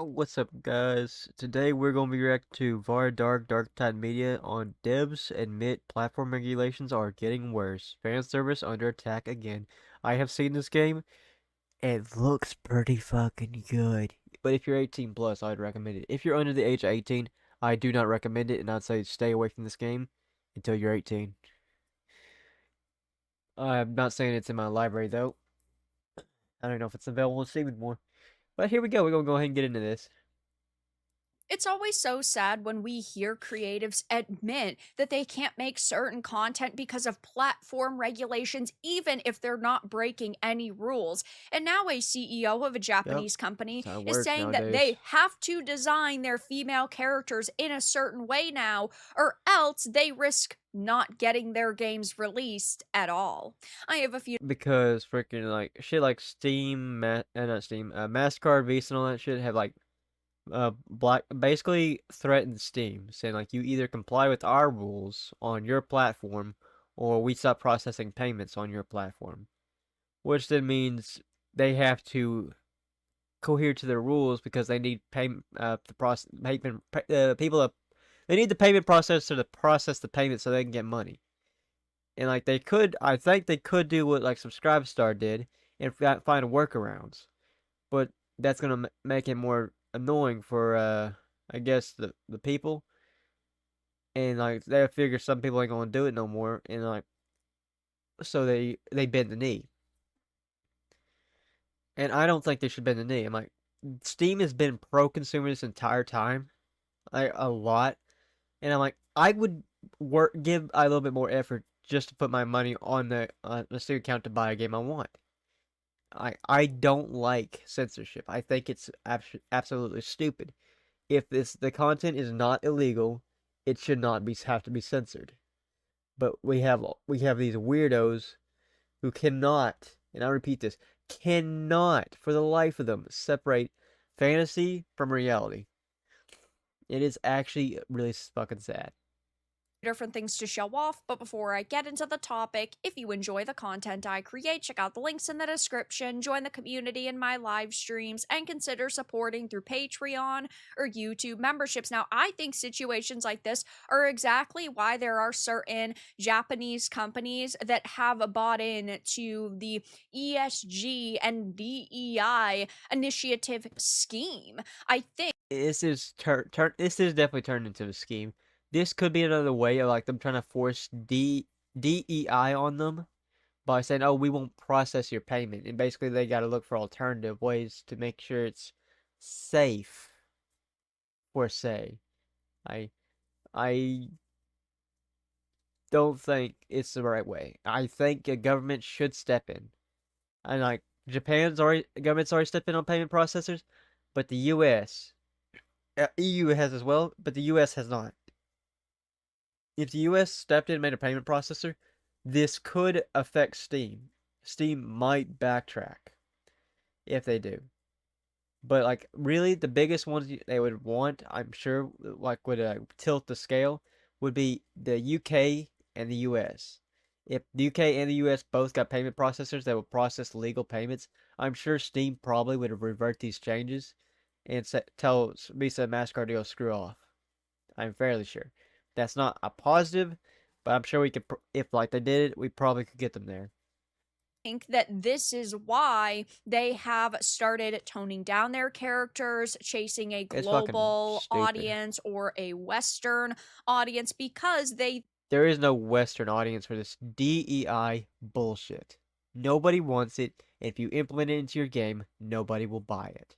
Oh, what's up, guys? Today we're going to be reacting to VAR Dark Tide Media on devs admit platform regulations are getting worse. Fan service under attack again. I have seen this game. It looks pretty fucking good. But if you're 18 plus, I'd recommend it. If you're under the age of 18, I do not recommend it, and I'd say stay away from this game until you're 18. I'm not saying it's in my library though. I don't know if it's available on Steam anymore. But here we go. We're going to go ahead and get into this. It's always so sad when we hear creatives admit that they can't make certain content because of platform regulations, even if they're not breaking any rules. And now, a CEO of a Yep. Japanese company That's how it is works saying that nowadays. they have to design their female characters in a certain way now, or else they risk not getting their games released at all. I have a few Because freaking like shit like not Steam, Mastercard, Visa, and all that shit have like black basically threatened Steam, saying like you either comply with our rules on your platform, or we stop processing payments on your platform. Which then means they have to cohere to their rules because they need payment the process payment people they need the payment processor to process the payment so they can get money. And like I think they could do what like Subscribestar did and find workarounds. But that's gonna make it more annoying for I guess the people. And like they figure some people ain't gonna do it no more, and like so they bend the knee. And I don't think they should bend the knee. I'm like, Steam has been pro consumer this entire time, like a lot. And I'm like, I would give a little bit more effort just to put my money on the Steam account to buy a game I want. I don't like censorship. I think it's absolutely stupid. If the content is not illegal, it should not have to be censored. But we have these weirdos who cannot, and I repeat this, cannot for the life of them separate fantasy from reality. It is actually really fucking sad. different things to show off, but before I get into the topic, if you enjoy the content I create, check out the links in the description, join the community in my live streams, and consider supporting through Patreon or YouTube memberships. Now, I think situations like this are exactly why there are certain Japanese companies that have bought in to the ESG and DEI initiative scheme. I think This is definitely turned into a scheme. This could be another way of like them trying to force DEI on them by saying, "Oh, we won't process your payment," and basically they got to look for alternative ways to make sure it's safe for say. I I don't think it's the right way. I think a government should step in. And like government's already stepped in on payment processors, but the US, EU has as well, but the US has not. If the US stepped in and made a payment processor, this could affect Steam. Steam might backtrack if they do. But like really, the biggest ones they would want, I'm sure, like would tilt the scale, would be the UK and the US. If the UK and the US both got payment processors that would process legal payments, I'm sure Steam probably would revert these changes and tell Visa and Mastercard to go screw off. I'm fairly sure. That's not a positive, but I'm sure we could, if like they did it, we probably could get them there. think that this is why they have started toning down their characters, chasing a It's fucking global stupid. audience or a Western audience because they There is no Western audience for this DEI bullshit. Nobody wants it. If you implement it into your game, nobody will buy it.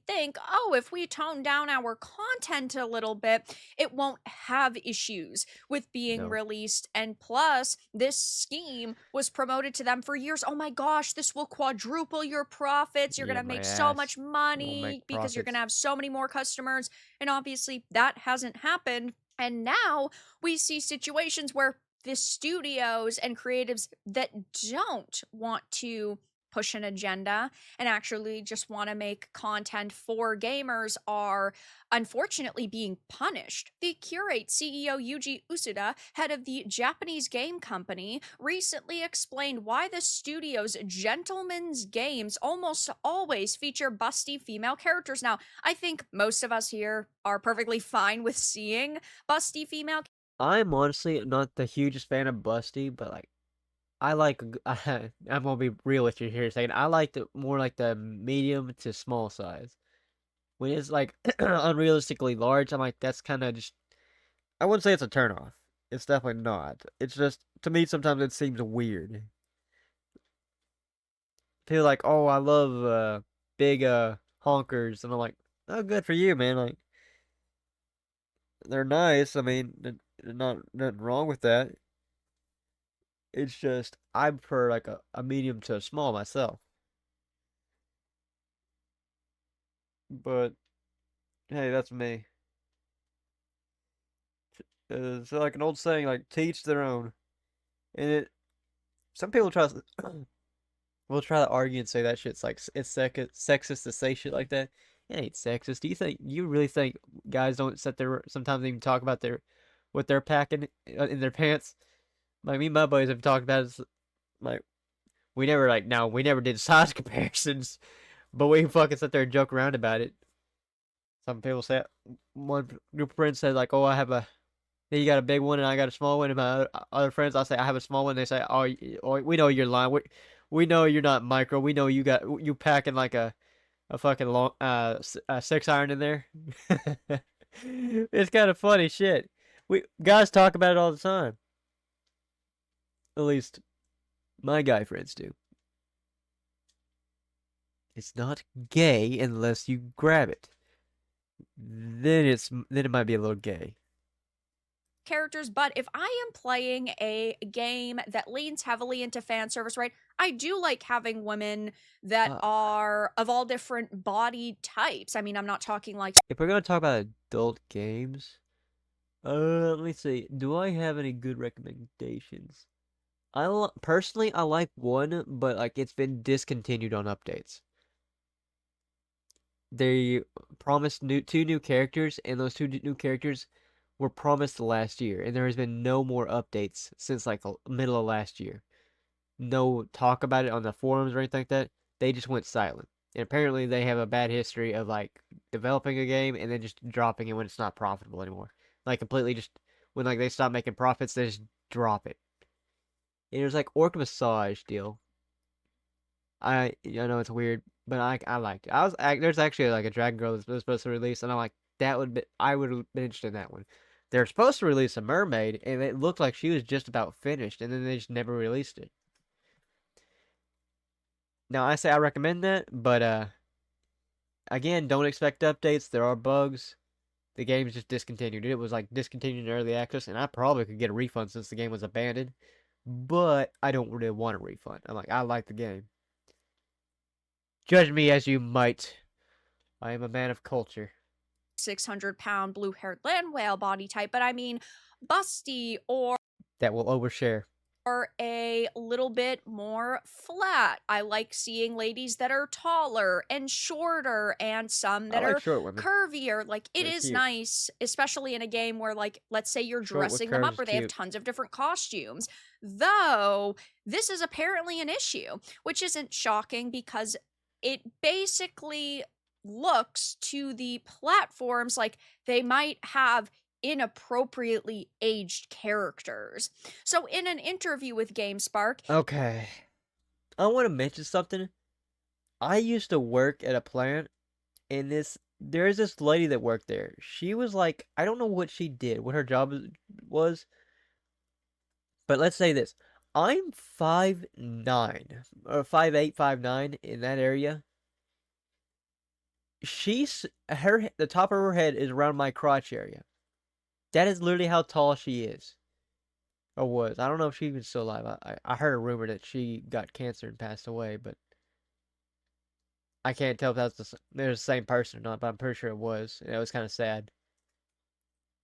think, oh, if we tone down our content a little bit, it won't have issues with being No. released. And plus, this scheme was promoted to them for years. Oh my gosh, this will quadruple your profits. You're going Yeah, to my make so ass. much We'll make money because you're going to profits. have so many more customers. And obviously, that hasn't happened. And now we see situations where the studios and creatives that don't want to push an agenda and actually just want to make content for gamers are unfortunately being punished. The Curate CEO Yuji Usuda, head of the Japanese game company, recently explained why the studio's gentlemen's games almost always feature busty female characters. Now, I think most of us here are perfectly fine with seeing busty female. I'm honestly not the hugest fan of Busty, but like I like I'm gonna be real with you here saying I like the more like the medium to small size. When it's like unrealistically large, I'm like that's kind of just I wouldn't say it's a turnoff. It's definitely not. It's just to me sometimes it seems weird. People like, "Oh, I love big honkers." And I'm like, "Oh, good for you, man." Like they're nice. I mean, not nothing wrong with that. It's just I prefer like a medium to a small myself. But hey, that's me. It's like an old saying, like teach their own. And it some people try to will try to argue and say that shit's like it's sexist to say shit like that. It ain't sexist. Do you really think guys don't sit there sometimes even talk about their what they're packing in their pants? Like me and my buddies have talked about it. Like we never like now we never did size comparisons, but we fucking sit there and joke around about it. Some people say one group of friends said like, "Oh, I have a you got a big one and I got a small one." And my other friends, I say I have a small one. They say, "Oh, oh we know you're lying. We know you're not micro. We know you packing like a fucking long a 6 iron in there." It's kind of funny shit. We guys talk about it all the time. At least my guy friends do. It's not gay unless you grab it. Then it might be a little gay. Characters, but if I am playing a game that leans heavily into fan service, right, I do like having women that Uh, are of all different body types. I mean, I'm not talking like if we're gonna talk about adult games, let me see. Do I have any good recommendations? Personally, I like one, but like it's been discontinued on updates. They promised two new characters, and those two new characters were promised last year, and there has been no more updates since like middle of last year. No talk about it on the forums or anything like that. They just went silent. And apparently they have a bad history of like developing a game and then just dropping it when it's not profitable anymore. Like completely just when like they stop making profits, they just drop it. And it was like Orc Massage deal. I know it's weird, but I liked it. There's actually like a Dragon Girl that was supposed to release, and I'm like I would have been interested in that one. They're supposed to release a mermaid, and it looked like she was just about finished, and then they just never released it. Now I say I recommend that, but again, don't expect updates. There are bugs. The game's just discontinued. It was like discontinued in early access, and I probably could get a refund since the game was abandoned. But I don't really want a refund. I like the game. Judge me as you might. I am a man of culture. 600-pound blue haired land whale body type, but I mean, busty or That will overshare. a little bit more flat. I like seeing ladies that are taller and shorter and some I that like are short women. curvier. Like it They're is cute. nice, especially in a game where like let's say you're Short with dressing them curves up is or they have cute. tons of different costumes. Though this is apparently an issue, which isn't shocking because it basically looks to the platforms like they might have inappropriately aged characters. So, in an interview with GameSpark, Okay. I want to mention something. I used to work at a plant, and there's this lady that worked there. She was like, I don't know what she did, what her job was, but let's say this. I'm 5'9", or 5'8", 5'9", in that area. The top of her head is around my crotch area. That is literally how tall she is. Or was. I don't know if she's even still alive. I heard a rumor that she got cancer and passed away, but I can't tell if they're the same person or not, but I'm pretty sure it was. And it was kind of sad.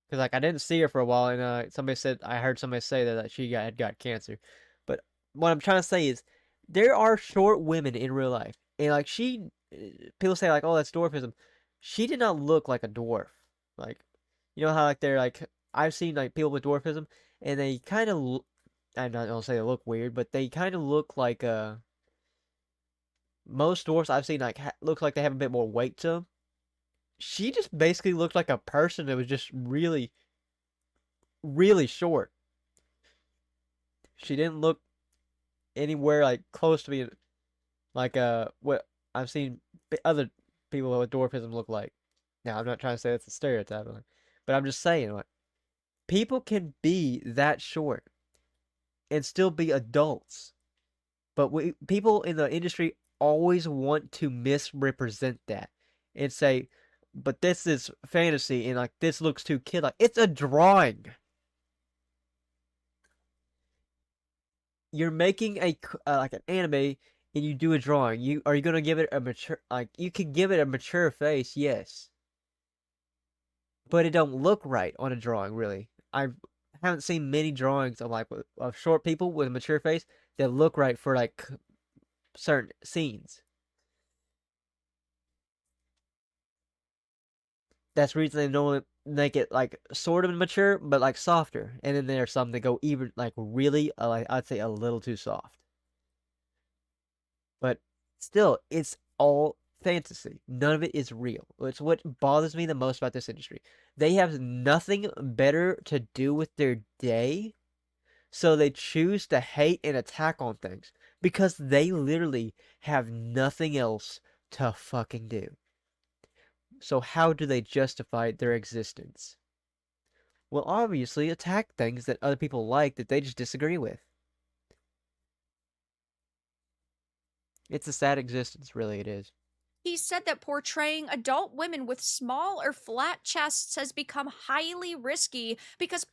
Because, like, I didn't see her for a while, and I heard somebody say that she had got cancer. But what I'm trying to say is, There are short women in real life, and like people say like, oh, that's dwarfism. She did not look like a dwarf. Like, you know how like they're like I've seen like people with dwarfism, and they kind of I'm not gonna say they look weird, but they kind of look like most dwarfs I've seen like look like they have a bit more weight to them. She just basically looked like a person that was just really, really short. She didn't look anywhere like close to being like what I've seen other people with dwarfism look like. Now I'm not trying to say that's a stereotype, but I'm just saying like people can be that short and still be adults. But people in the industry always want to misrepresent that and say, but this is fantasy and like this looks too kid like. It's a drawing. You're making a like an anime and you do a drawing. You are you gonna give it a mature like you can give it a mature face, yes, but it don't look right on a drawing really. I haven't seen many drawings of like of short people with a mature face that look right for like certain scenes. That's the reason they normally make it like sort of mature, but like softer. And then there's some that go even like really, like I'd say a little too soft. But still, it's all fantasy. None of it is real. It's what bothers me the most about this industry. They have nothing better to do with their day, so they choose to hate and attack on things because they literally have nothing else to fucking do. So how do they justify their existence? Well, obviously attack things that other people like that they just disagree with. It's a sad existence, really it is. He said that portraying adult women with small or flat chests has become highly risky because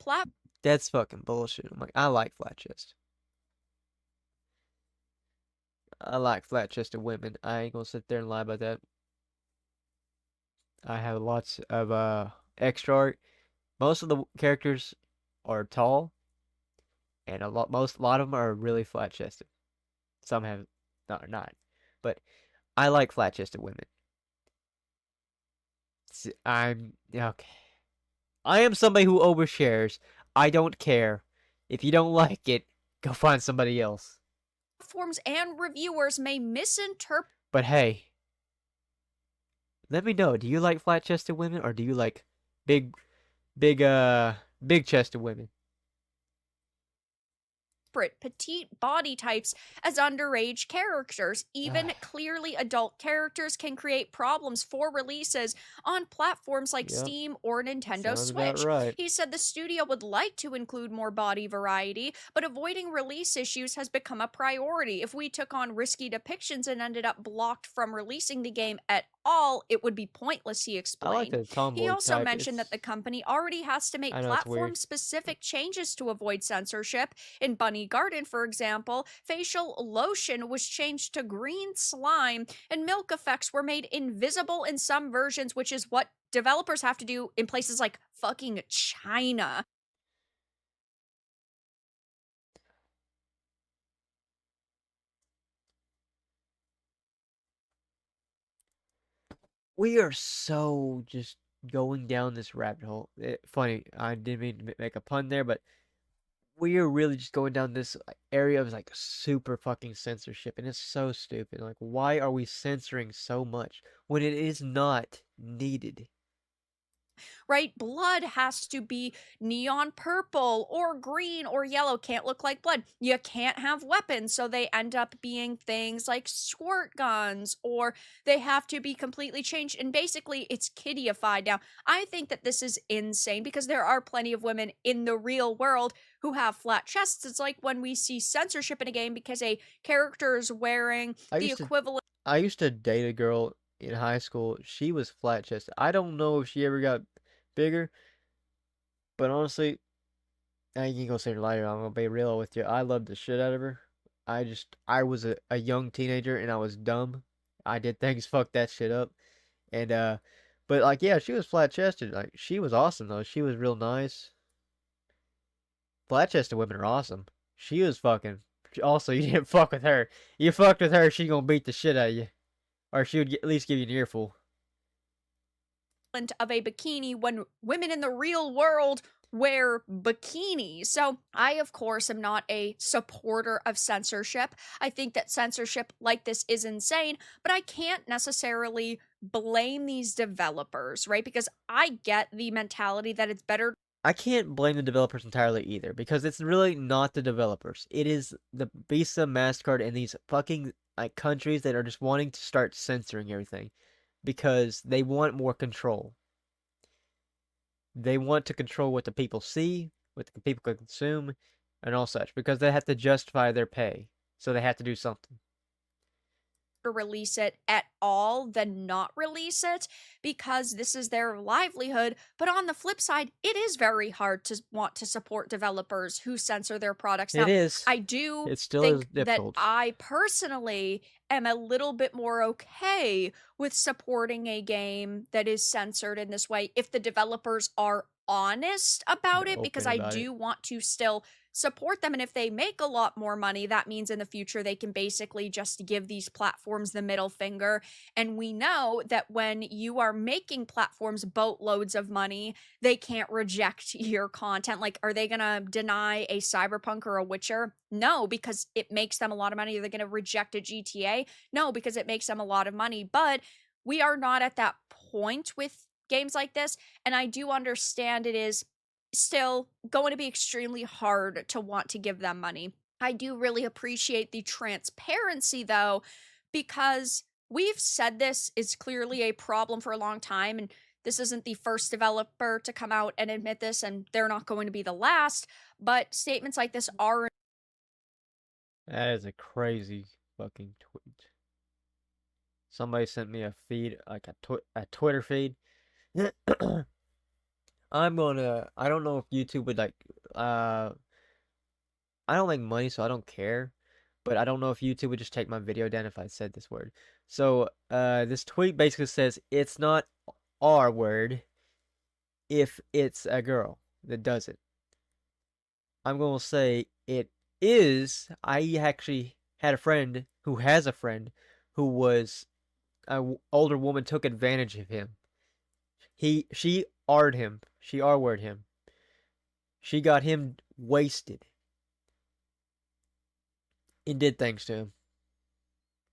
That's fucking bullshit. I'm like, I like flat chest. I like flat chested women. I ain't gonna sit there and lie about that. I have lots of extra art. Most of the characters are tall, and a lot of them are really flat chested. Some have not, but I like flat chested women. I'm okay. I am somebody who overshares. I don't care. If you don't like it, go find somebody else. platforms and reviewers may misinterpret. But hey, let me know. Do you like flat chested women or do you like big, big, big chested women? Petite body types as underage characters. Even clearly adult characters can create problems for releases on platforms like Yep, Steam or Nintendo sounds about Switch. right. He said the studio would like to include more body variety, but avoiding release issues has become a priority. If we took on risky depictions and ended up blocked from releasing the game at all, it would be pointless, he I like explained. the He tomboy also type. mentioned that the company already has to make I know it's platform weird. specific changes to avoid censorship. In Bunny Garden, for example, facial lotion was changed to green slime, and milk effects were made invisible in some versions, which is what developers have to do in places like fucking China. We are so just going down this rabbit hole. Funny, I didn't mean to make a pun there, but we are really just going down this area of like super fucking censorship, and it's so stupid. Like, why are we censoring so much when it is not needed? Right? Blood has to be neon purple or green or yellow. Can't look like blood. You can't have weapons, so they end up being things like squirt guns, or they have to be completely changed. And basically, it's kiddyified. Now, I think that this is insane because there are plenty of women in the real world who have flat chests. It's like when we see censorship in a game because a character is wearing I the used to equivalent. I used to date a girl in high school. She was flat chested. I don't know if she ever got bigger, but honestly, I ain't gonna say her liar. I'm gonna be real with you. I loved the shit out of her. I was a young teenager and I was dumb. I did things fuck that shit up. And but like yeah, she was flat chested. Like she was awesome though. She was real nice. Flat chested women are awesome. She was fucking. Also, you didn't fuck with her. You fucked with her, she gonna beat the shit out of you. Or she would at least give you an earful. Of a bikini when women in the real world wear bikinis. So, I, of course, am not a supporter of censorship. I think that censorship like this is insane, but I can't necessarily blame these developers, right? Because I get the mentality that it's better. I can't blame the developers entirely either, because it's really not the developers. It is the Visa, MasterCard, and these fucking like countries that are just wanting to start censoring everything because they want more control. They want to control what the people see, what the people can consume, and all such, because they have to justify their pay. So they have to do something. To release it at all than not release it because this is their livelihood. But on the flip side, it is very hard to want to support developers who censor their products. It Now, is. I do It still is think that difficult. I personally am a little bit more okay with supporting a game that is censored in this way if the developers are honest about it, because Open I about it. do want to still support them. And if they make a lot more money, that means in the future they can basically just give these platforms the middle finger. And we know that when you are making platforms boatloads of money, they can't reject your content. Like, are they going to deny a Cyberpunk or a Witcher? No, because it makes them a lot of money. Are they going to reject a GTA? No, because it makes them a lot of money. But we are not at that point with games like this. And I do understand it is still going to be extremely hard to want to give them money. I do really appreciate the transparency though, because we've said this is clearly a problem for a long time. And this isn't the first developer to come out and admit this, and they're not going to be the last. But statements like this are. That is a crazy fucking tweet. Somebody sent me a feed, like a Twitter feed. I don't know if YouTube would like, I don't make money, so I don't care. But I don't know if YouTube would just take my video down if I said this word. So, this tweet basically says, it's not R word if it's a girl that does it. I'm going to say it is. I actually had a friend who has a friend who was an older woman took advantage of him. She R'd him. She R-worded him. She got him wasted and did things to him.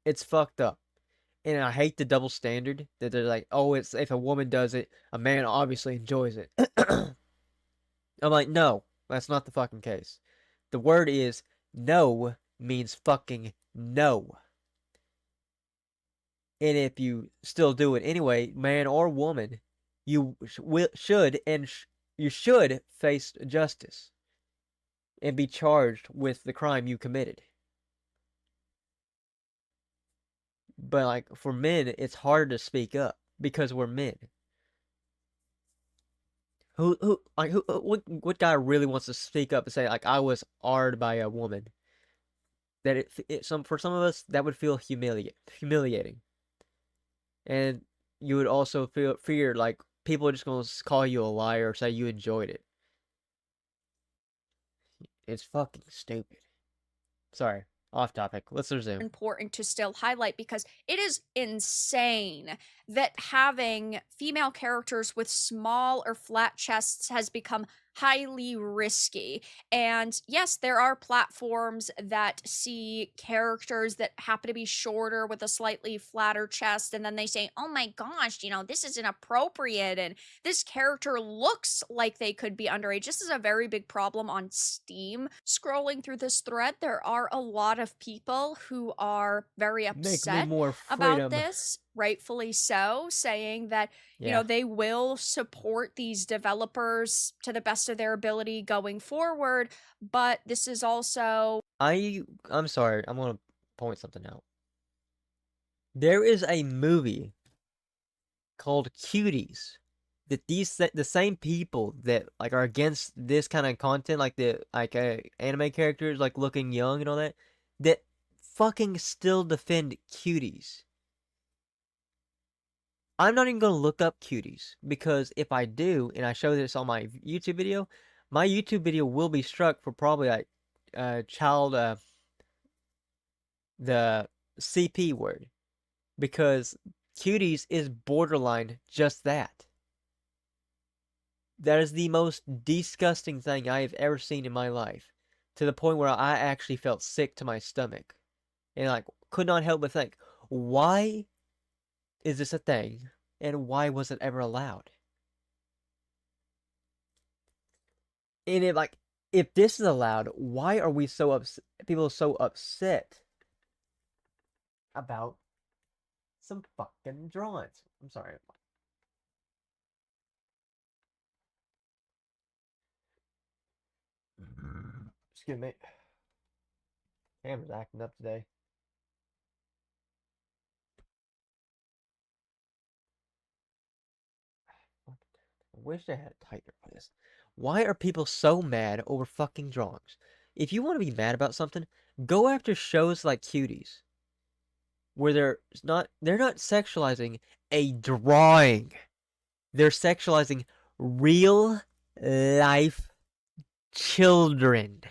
It's fucked up. And I hate the double standard that they're like, oh, it's if a woman does it, a man obviously enjoys it. I'm like, no, that's not the fucking case. The word is no means fucking no. And if you still do it anyway, man or woman, you should face justice and be charged with the crime you committed. But like for men, it's hard to speak up because we're men. What guy really wants to speak up and say like I was R'd by a woman? That for some of us that would feel humiliating, and you would also feel fear like people are just gonna call you a liar or say you enjoyed it. It's fucking stupid. Sorry, off topic. Let's resume. Important to still highlight because it is insane that having female characters with small or flat chests has become highly risky. And yes, there are platforms that see characters that happen to be shorter with a slightly flatter chest, and then they say, oh my gosh, this is inappropriate, and this character looks like they could be underage. This is a very big problem on Steam. Scrolling through this thread, there are a lot of people who are very upset Make me more about freedom. this, rightfully so, saying that Yeah. they will support these developers to the best of their ability going forward, but this is also. I'm sorry, I'm gonna point something out. There is a movie called Cuties that the same people that like are against this kind of content, like the anime characters like looking young and all that fucking still defend Cuties. I'm not even gonna look up Cuties because if I do and I show this on my YouTube video will be struck for probably like child the CP word, because cuties is borderline just that. That is the most disgusting thing I have ever seen in my life, to the point where I actually felt sick to my stomach, and like could not help but think, why is this a thing, and why was it ever allowed? And if this is allowed, why are we people so upset about some fucking drawings? I'm sorry. Excuse me. Hammer's acting up today. I wish I had a tighter for this. Why are people so mad over fucking drawings? If you want to be mad about something, go after shows like Cuties, where they're not sexualizing a drawing. They're sexualizing real life children.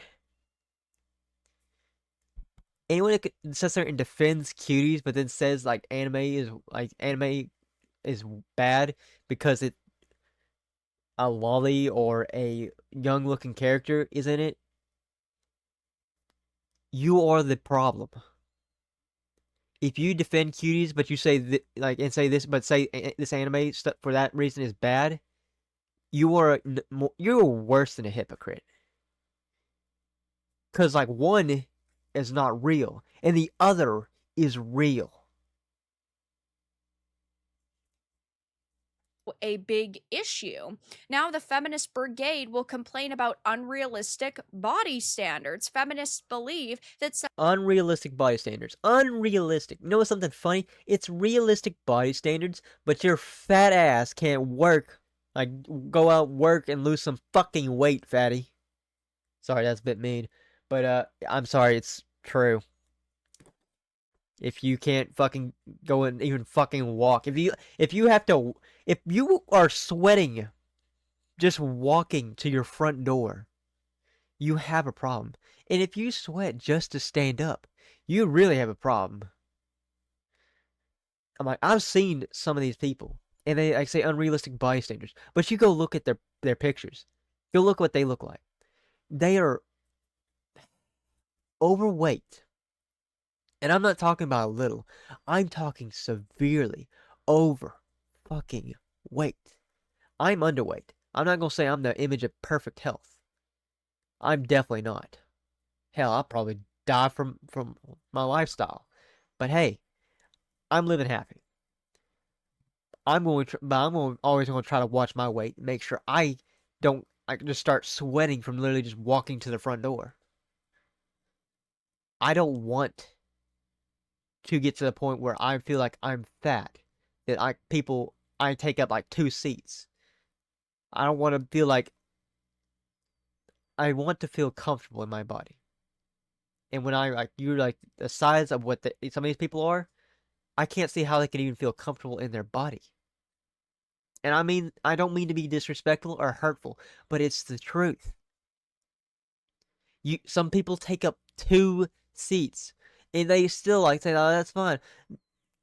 Anyone that sits there and defends Cuties, but then says anime is bad because a lolly or a young looking character is in it, you are the problem. If you defend Cuties, but you say this anime stuff for that reason is bad, you're worse than a hypocrite. Cause like one is not real and the other is real. A big issue. Now, the feminist brigade will complain about unrealistic body standards. Feminists believe that Unrealistic body standards. Unrealistic. You know what's something funny? It's realistic body standards, but your fat ass can't work. Like, go out, work, and lose some fucking weight, fatty. Sorry, that's a bit mean. But, I'm sorry, it's true. If you can't fucking go and even fucking walk. If you are sweating just walking to your front door, you have a problem. And if you sweat just to stand up, you really have a problem. I've seen some of these people, and they like say unrealistic bystanders, but you go look at their pictures. Go look what they look like. They are overweight. And I'm not talking about a little. I'm talking severely over fucking weight. I'm underweight. I'm not gonna say I'm the image of perfect health. I'm definitely not. Hell, I'll probably die from my lifestyle. But hey, I'm living happy. I'm always going to try to watch my weight and make sure I can just start sweating from literally just walking to the front door. I don't want to get to the point where I feel like I'm fat, that I take up like 2 seats. I don't want to feel like I want to feel comfortable in my body. And when you're like the size of what some of these people are, I can't see how they can even feel comfortable in their body. And I don't mean to be disrespectful or hurtful, but it's the truth. Some people take up 2 seats, and they still like say, "Oh, that's fine."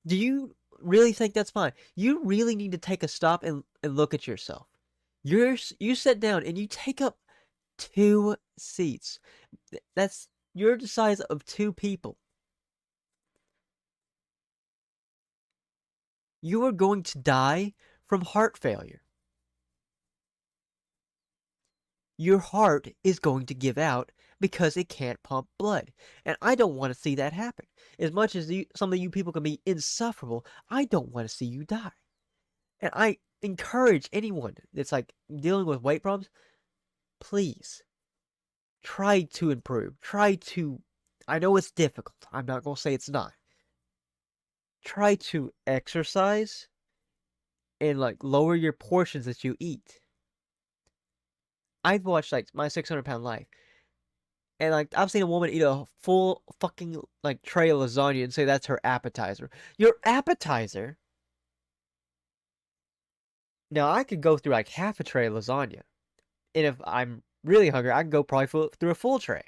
Do you really think that's fine? You really need to take a stop and look at yourself. You sit down and you take up 2 seats. You're the size of 2 people. You are going to die from heart failure. Your heart is going to give out because it can't pump blood. And I don't want to see that happen. As much as some of you people can be insufferable, I don't want to see you die. And I encourage anyone that's like dealing with weight problems, please try to improve. I know it's difficult. I'm not going to say it's not. Try to exercise and like lower your portions that you eat. I've watched like My 600-Pound Life, and like I've seen a woman eat a full fucking like tray of lasagna and say that's her appetizer. Your appetizer? Now I could go through like half a tray of lasagna, and if I'm really hungry, I can go probably through a full tray.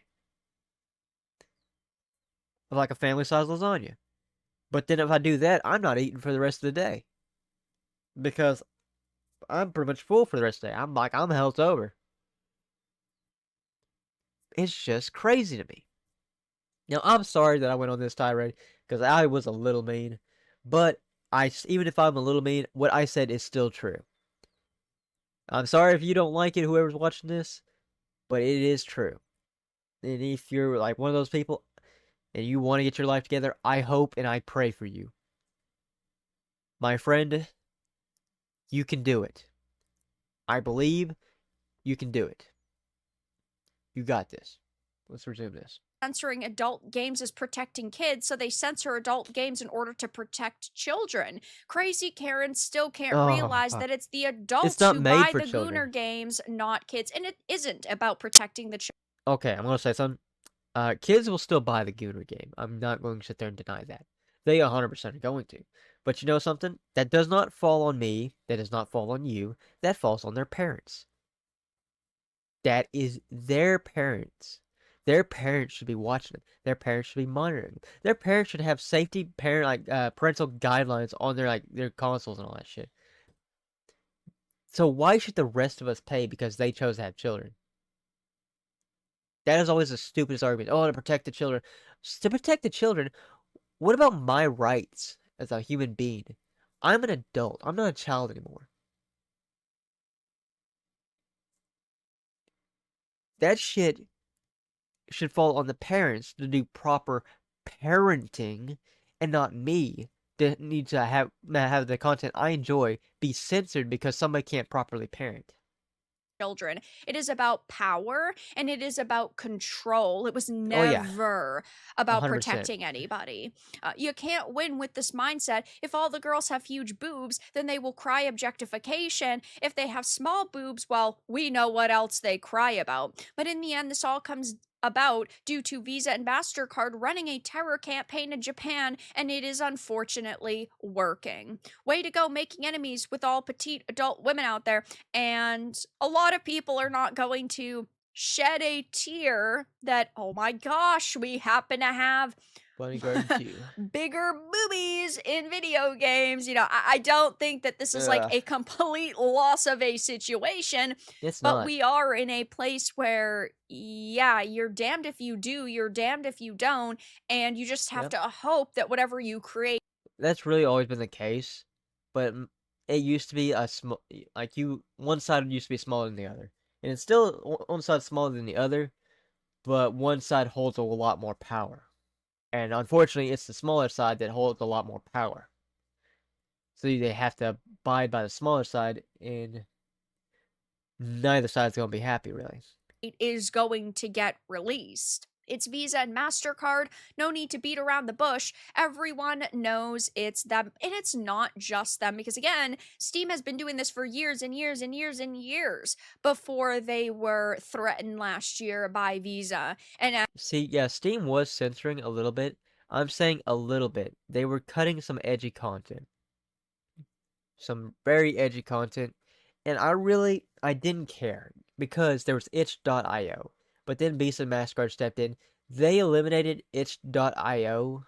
of like a family size lasagna. But then if I do that, I'm not eating for the rest of the day because I'm pretty much full for the rest of the day. I'm hell's over. It's just crazy to me. Now, I'm sorry that I went on this tirade because I was a little mean, but even if I'm a little mean, what I said is still true. I'm sorry if you don't like it, whoever's watching this, but it is true. And if you're like one of those people and you want to get your life together, I hope and I pray for you. My friend, you can do it. I believe you can do it. You got this. Let's resume this. Censoring adult games is protecting kids, so they censor adult games in order to protect children. Crazy Karens still can't realize that it's the adults not who made buy for the Gooner children. games, not kids. And it isn't about protecting the children. Okay, I'm gonna say something. Kids will still buy the Gooner game. I'm not going to sit there and deny that. They 100% are going to. But you know something? That does not fall on me. That does not fall on you. That falls on their parents. That is their parents. Their parents should be watching them. Their parents should be monitoring them. Their parents should have safety parental guidelines on their consoles and all that shit. So why should the rest of us pay because they chose to have children? That is always the stupidest argument. Oh, to protect the children. To protect the children, what about my rights as a human being? I'm an adult. I'm not a child anymore. That shit should fall on the parents to do proper parenting and not me to need to have the content I enjoy be censored because somebody can't properly parent. Children. It is about power and it is about control. It was Oh yeah, never about 100%. protecting anybody. You can't win with this mindset. If all the girls have huge boobs, then they will cry objectification. If they have small boobs, well, we know what else they cry about. But in the end, this all comes about due to Visa and MasterCard running a terror campaign in Japan, and it is unfortunately working. Way to go, making enemies with all petite adult women out there. And a lot of people are not going to shed a tear that, oh my gosh, we happen to have Bunny Garden 2. bigger boobies in video games. I don't think that this is like Ugh, a complete loss of a situation, it's but not. we are in a place where, yeah, you're damned if you do, you're damned if you don't, and you just have Yep. to hope that whatever you create. That's really always been the case, but it used to be one side used to be smaller than the other, and it's still one side smaller than the other, but one side holds a lot more power, and unfortunately, it's the smaller side that holds a lot more power. So they have to abide by the smaller side, and neither side's gonna be happy, really. Is going to get released. It's Visa and MasterCard. No need to beat around the bush. Everyone knows it's them. And it's not just them because, again, Steam has been doing this for years and years and years and years before they were threatened last year by Visa. And See, yeah, Steam was censoring a little bit. I'm saying a little bit. They were cutting some edgy content. Some very edgy content. And I didn't care because there was itch.io. But then Visa and MasterCard stepped in. They eliminated itch.io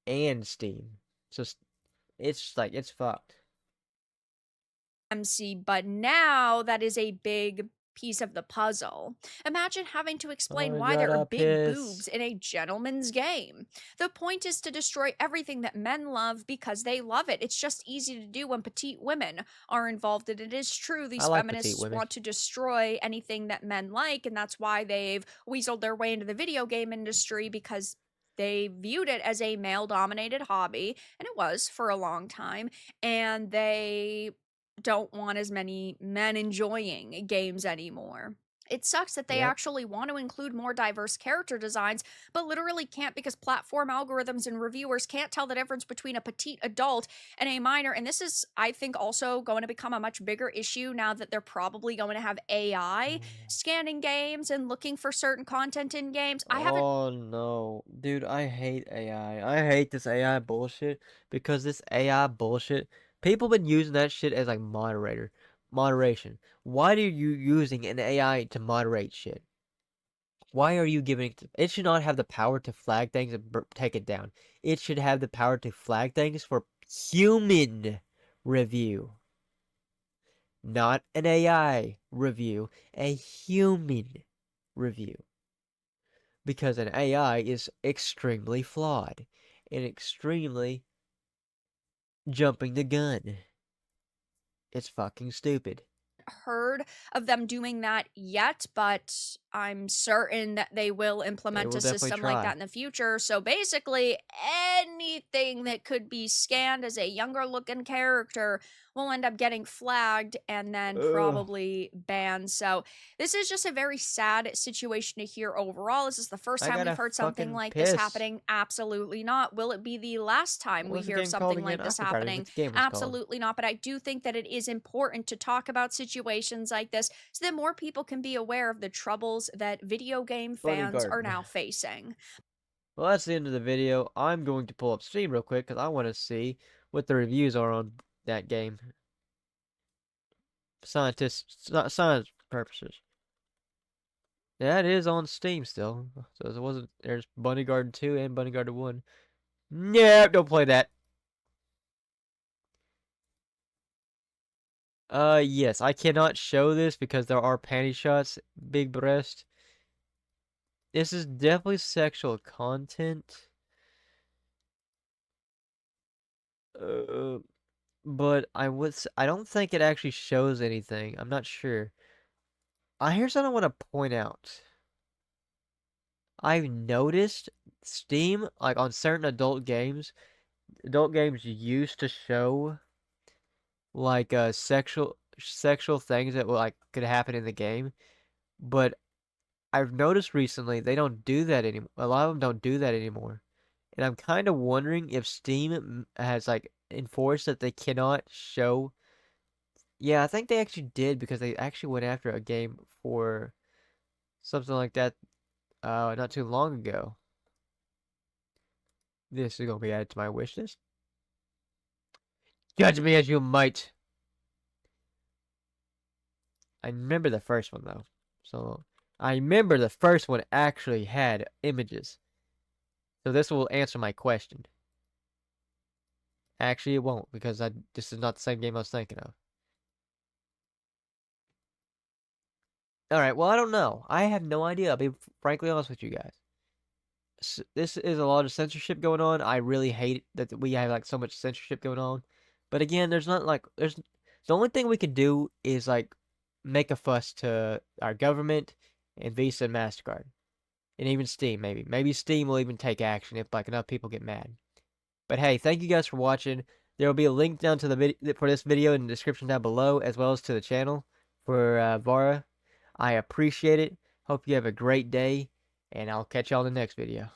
and Steam. So it's fucked. MC, but now that is a big piece of the puzzle. Imagine having to explain I why there are gotta big piss. boobs in a gentleman's game. The point is to destroy everything that men love because they love it. It's just easy to do when petite women are involved. And it is true, these like petite feminists women. want to destroy anything that men like, and that's why they've weaseled their way into the video game industry because they viewed it as a male dominated hobby, and it was for a long time, and they don't want as many men enjoying games anymore. It sucks that they Yep. actually want to include more diverse character designs, but literally can't because platform algorithms and reviewers can't tell the difference between a petite adult and a minor. And this is, I think, also going to become a much bigger issue now that they're probably going to have AI scanning games and looking for certain content in games. I haven't. Oh no. Dude, I hate AI. I hate this AI bullshit because this AI bullshit, people been using that shit as like moderation. Why are you using an AI to moderate shit? Why are you giving it? It should not have the power to flag things and take it down. It should have the power to flag things for human review. Not an AI review, a human review. Because an AI is extremely flawed and extremely jumping the gun. It's fucking stupid. Heard of them doing that yet, but I'm certain that they will implement will a definitely system like try. that in the future. So basically, anything that could be scanned as a younger looking character will end up getting flagged and then probably banned. So this is just a very sad situation to hear overall. Is this the first I time got we've a heard something fucking like this piss. happening? Absolutely not. Will it be the last time What we was the hear of game called something again? like I this forgot happening? what the game was called. Absolutely not. But I do think that it is important to talk about situations like this so that more people can be aware of the troubles that video game Bunny fans are Garden. now facing. Well, that's the end of the video. I'm going to pull up Steam real quick because I want to see what the reviews are on that game. Science purposes. Yeah, it is on Steam still. So it wasn't. There's Bunny Garden 2 and Bunny Garden 1. Nope, don't play that. Yes, I cannot show this because there are panty shots, big breast. This is definitely sexual content. But I don't think it actually shows anything. I'm not sure. Here's what I want to point out. I've noticed Steam, like on certain adult games used to show like sexual things that like could happen in the game, but I've noticed recently they don't do that anymore. A lot of them don't do that anymore. And I'm kind of wondering if Steam has like enforced that they cannot show. Yeah, I think they actually did because they actually went after a game for something like that not too long ago. This is gonna be added to my wish list. Judge me as you might. I remember the first one though. So I remember the first one actually had images. So this will answer my question. Actually, it won't because this is not the same game I was thinking of. Alright, well, I don't know. I have no idea. I'll be frankly honest with you guys. This is a lot of censorship going on. I really hate that we have like so much censorship going on. But again, there's not like there's the only thing we can do is like make a fuss to our government and Visa and MasterCard. And even Steam, maybe. Maybe Steam will even take action if like enough people get mad. But hey, thank you guys for watching. There will be a link down to the video for this video in the description down below, as well as to the channel for Vara. I appreciate it. Hope you have a great day, and I'll catch y'all in the next video.